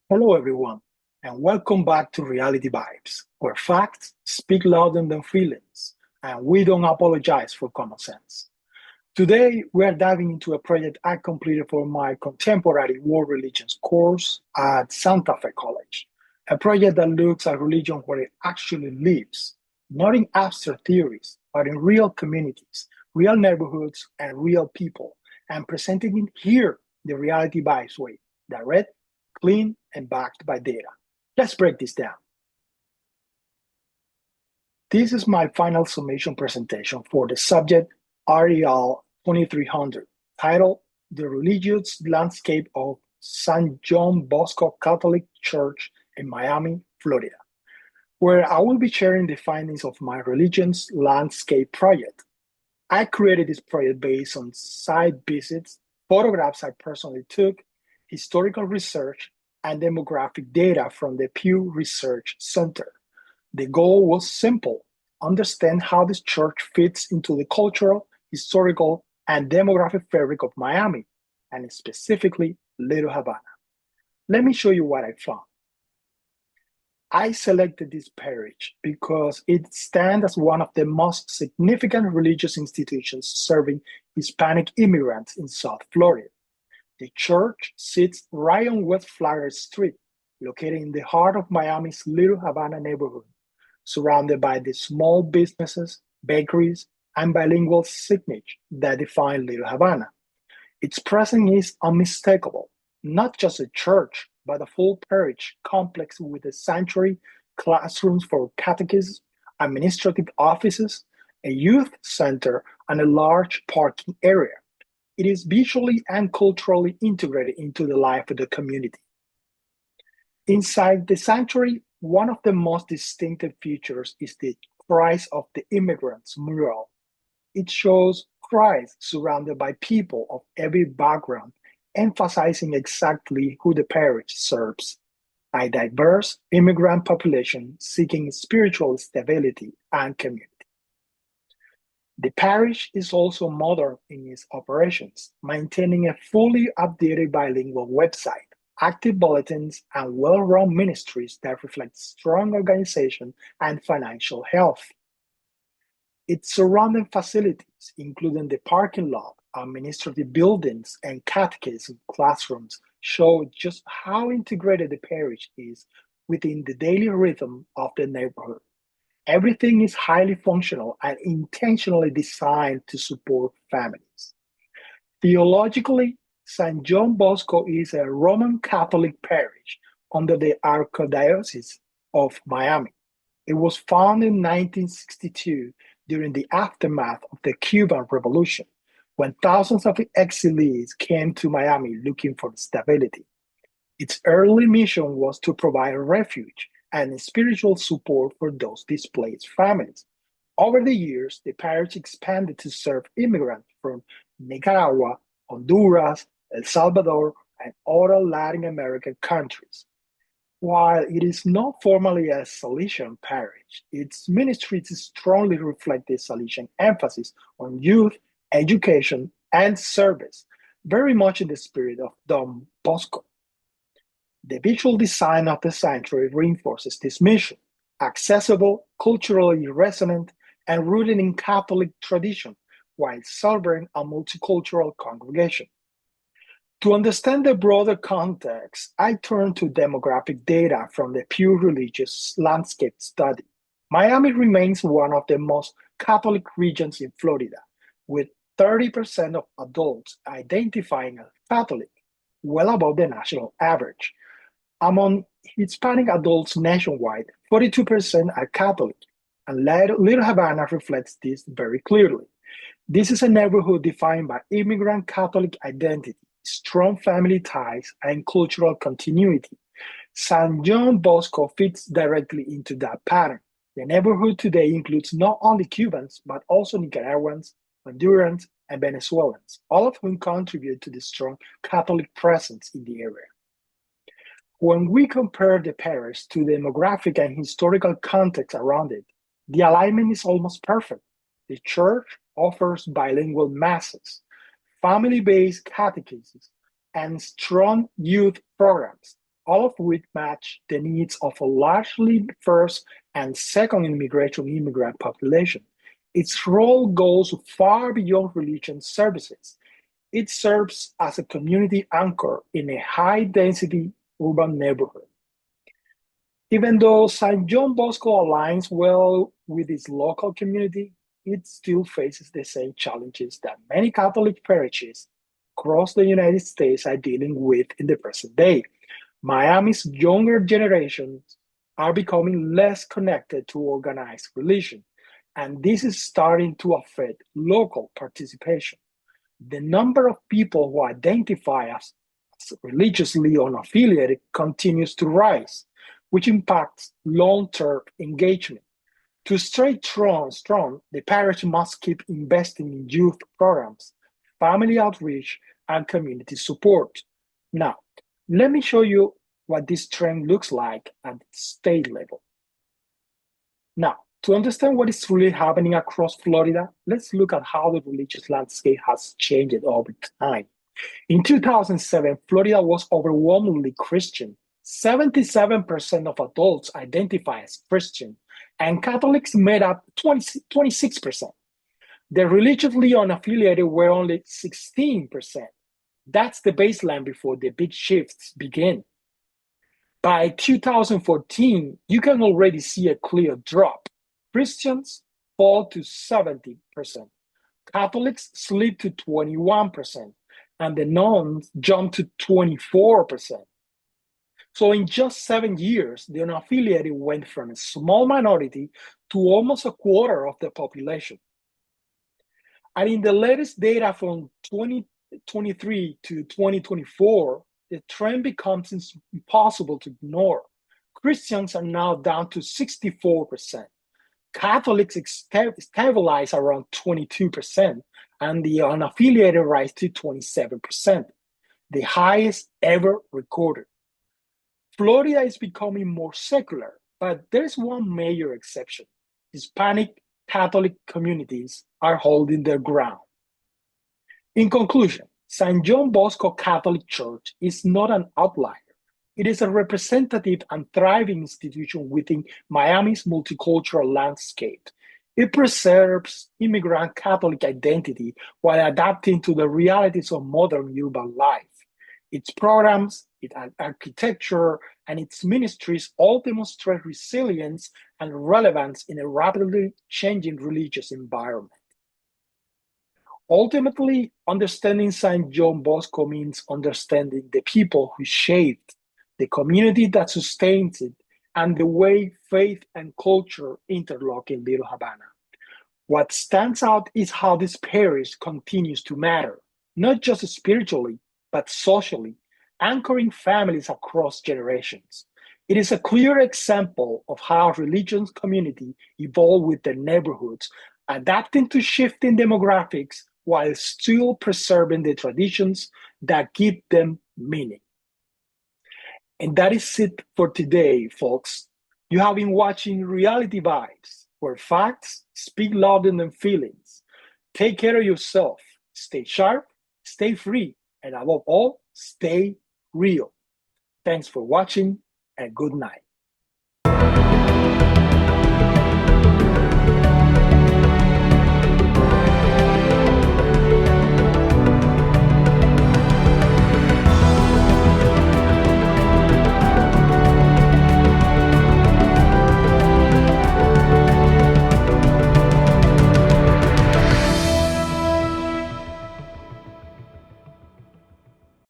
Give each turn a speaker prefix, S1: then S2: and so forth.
S1: Hello, everyone, and welcome back to Reality Vibes, where facts speak louder than feelings, and we don't apologize for common sense. Today, we are diving into a project I completed for my contemporary world religions course at Santa Fe College, a project that looks at religion where it actually lives, not in abstract theories, but in real communities, real neighborhoods, and real people, and presenting it here the Reality Vibes way, direct, clean, and backed by data. Let's break this down. This is my final summation presentation for the subject REL 2300, titled The Religious Landscape of San John Bosco Catholic Church in Miami, Florida, where I will be sharing the findings of my Religions Landscape project. I created this project based on site visits, photographs I personally took, historical research, and demographic data from the Pew Research Center. The goal was simple: understand how this church fits into the cultural, historical, and demographic fabric of Miami, and specifically Little Havana. Let me show you what I found. I selected this parish because it stands as one of the most significant religious institutions serving Hispanic immigrants in South Florida. The church sits right on West Flagler Street, located in the heart of Miami's Little Havana neighborhood, surrounded by the small businesses, bakeries, and bilingual signage that define Little Havana. Its presence is unmistakable, not just a church, but a full parish complex with a sanctuary, classrooms for catechists, administrative offices, a youth center, and a large parking area. It is visually and culturally integrated into the life of the community. Inside the sanctuary, one of the most distinctive features is the Christ of the Immigrants mural. It shows Christ surrounded by people of every background, emphasizing exactly who the parish serves: a diverse immigrant population seeking spiritual stability and community. The parish is also modern in its operations, maintaining a fully updated bilingual website, active bulletins, and well-run ministries that reflect strong organization and financial health. Its surrounding facilities, including the parking lot, administrative buildings, and catechism classrooms, show just how integrated the parish is within the daily rhythm of the neighborhood. Everything is highly functional and intentionally designed to support families. Theologically, San John Bosco is a Roman Catholic parish under the Archdiocese of Miami. It was founded in 1962 during the aftermath of the Cuban Revolution, when thousands of exiles came to Miami looking for stability. Its early mission was to provide refuge and spiritual support for those displaced families. Over the years, the parish expanded to serve immigrants from Nicaragua, Honduras, El Salvador, and other Latin American countries. While it is not formally a Salesian parish, its ministries strongly reflect the Salesian emphasis on youth, education, and service, very much in the spirit of Don Bosco. The visual design of the sanctuary reinforces this mission: accessible, culturally resonant, and rooted in Catholic tradition, while serving a multicultural congregation. To understand the broader context, I turn to demographic data from the Pew Religious Landscape Study. Miami remains one of the most Catholic regions in Florida, with 30% of adults identifying as Catholic, well above the national average. Among Hispanic adults nationwide, 42% are Catholic, and Little Havana reflects this very clearly. This is a neighborhood defined by immigrant Catholic identity, strong family ties, and cultural continuity. San John Bosco fits directly into that pattern. The neighborhood today includes not only Cubans, but also Nicaraguans, Hondurans, and Venezuelans, all of whom contribute to the strong Catholic presence in the area. When we compare the parish to the demographic and historical context around it, the alignment is almost perfect. The church offers bilingual masses, family-based catechesis, and strong youth programs, all of which match the needs of a largely first and second immigration immigrant population. Its role goes far beyond religion services. It serves as a community anchor in a high-density urban neighborhood. Even though St. John Bosco aligns well with its local community, it still faces the same challenges that many Catholic parishes across the United States are dealing with in the present day. Miami's younger generations are becoming less connected to organized religion, and this is starting to affect local participation. The number of people who identify as religiously unaffiliated continues to rise, which impacts long-term engagement. To stay strong, the parish must keep investing in youth programs, family outreach, and community support. Now, let me show you what this trend looks like at the state level. Now, to understand what is really happening across Florida, let's look at how the religious landscape has changed over time. In 2007, Florida was overwhelmingly Christian. 77% of adults identify as Christian, and Catholics made up 26%. The religiously unaffiliated were only 16%. That's the baseline before the big shifts begin. By 2014, you can already see a clear drop. Christians fall to 70%. Catholics slip to 21%, and the nuns jump to 24%. So in just 7 years, the unaffiliated went from a small minority to almost a quarter of the population. And in the latest data from 2023 to 2024, the trend becomes impossible to ignore. Christians are now down to 64%. Catholics stabilize around 22%, and the unaffiliated rise to 27%, the highest ever recorded. Florida is becoming more secular, but there's one major exception. Hispanic Catholic communities are holding their ground. In conclusion, St. John Bosco Catholic Church is not an outlier. It is a representative and thriving institution within Miami's multicultural landscape. It preserves immigrant Catholic identity while adapting to the realities of modern urban life. Its programs, its architecture, and its ministries all demonstrate resilience and relevance in a rapidly changing religious environment. Ultimately, understanding St. John Bosco means understanding the people who shaped the community that sustains it, and the way faith and culture interlock in Little Havana. What stands out is how this parish continues to matter, not just spiritually, but socially, anchoring families across generations. It is a clear example of how religion's community evolve with their neighborhoods, adapting to shifting demographics while still preserving the traditions that give them meaning. And that is it for today, folks. You have been watching Reality Vibes, where facts speak louder than feelings. Take care of yourself, stay sharp, stay free, and above all, stay real. Thanks for watching, and good night.